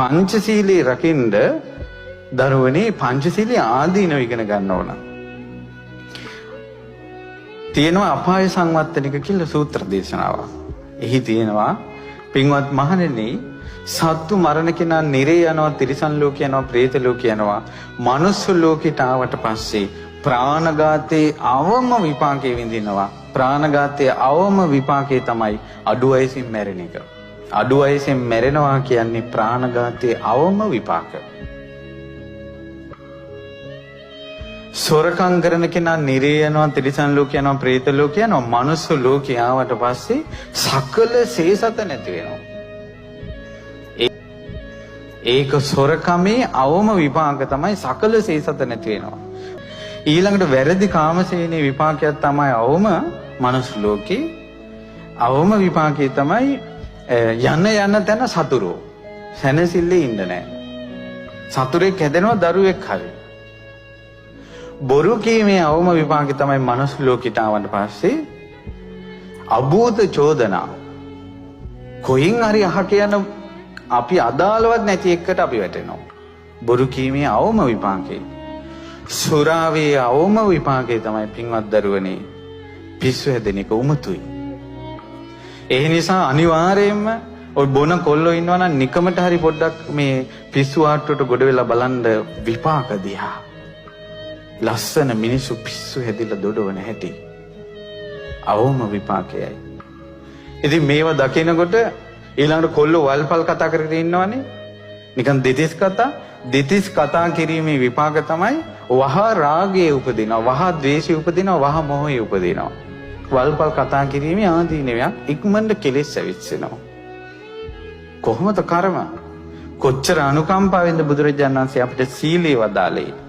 පංචශීලයේ රකින්න දරුවනේ පංචශීලයේ ආදීනව ඉගෙන ගන්න ඕන. තියෙනවා අපාය සංවත්තනික කියලා සූත්‍ර දේශනාවක්. එහි තියෙනවා පින්වත් මහණෙනි සත්තු මරණ කෙනා නිරේ යනවා, තිරිසන් ලෝක යනවා, പ്രേත ලෝක යනවා. මනුස්ස ලෝකයට ආවට පස්සේ ප්‍රාණඝාතයේ අවම විපාකේ විඳිනවා. ප්‍රාණඝාතයේ අවම විපාකේ තමයි අඩු වයසින් මැරෙන එක. අඩු වයසින් මැරෙනවා කියන්නේ ප්‍රාණඝාතයේ අවම විපාක. සොරකම් කරන කෙනා නිරේ යනවා, තිරිසන් ලෝක යනවා, പ്രേත ලෝක යනවා. මනුස්ස ලෝකේ ආවට පස්සේ සකල සේසත නැති වෙනවා. ඒක සොරකමේ අවම විපාක තමයි සකල සේසත නැති වෙනවා. ඊළඟට වැරදි කාමසේනේ විපාකයක් තමයි අවම මනුස්ස ලෝකේ. අවම විපාකේ තමයි යන තැන සතුරෝ. සැනසille ඉන්න නැහැ. සතුරෙක් හැදෙනවා දරුවෙක් හරි. බොරු කීමේ අවම විපාකේ තමයි මනුස්ස ලෝකෙට ආවට පස්සේ අභූත චෝදනා. කොයින් හරි අහක යන අපි අදාළවත් නැති එකට අපි වැටෙනවා. බොරු කීමේ අවම විපාකේ. සුරාවේ අවම විපාකේ තමයි පින්වත් දරුවනේ පිස්සු හැදෙන එක උමතුයි. ඒ නිසා අනිවාර්යයෙන්ම ඔය බොන කොල්ලෝ ඉන්නවා නම් නිකමට හරි පොඩ්ඩක් මේ පිස්සු ආට්ටුවට ගොඩ වෙලා බලන්න විපාක දිහා. ලස්සන මිනිස්සු පිස්සු හැදිලා දොඩවන හැටි. අවම විපාකයයි. ඉතින් මේව දකිනකොට ඊළඟට කොල්ලෝ වල්පල් කතා කරගෙන ඉන්නවනේ. නිකන් දෙතිස් කතා කිරීමේ විපාක තමයි වහා රාගයේ උපදිනවා, වහා ද්වේෂයේ උපදිනවා, වහා මොහයේ උපදිනවා. වල්පල් කතා කිරීමේ ආදීනවයක් ඉක්මනට කෙලෙස් ඇවිස්සෙනවා. කොහොමද කර්ම? කොච්චර අනුකම්පාවෙන්ද බුදුරජාණන් වහන්සේ අපිට සීලය වදාළේ.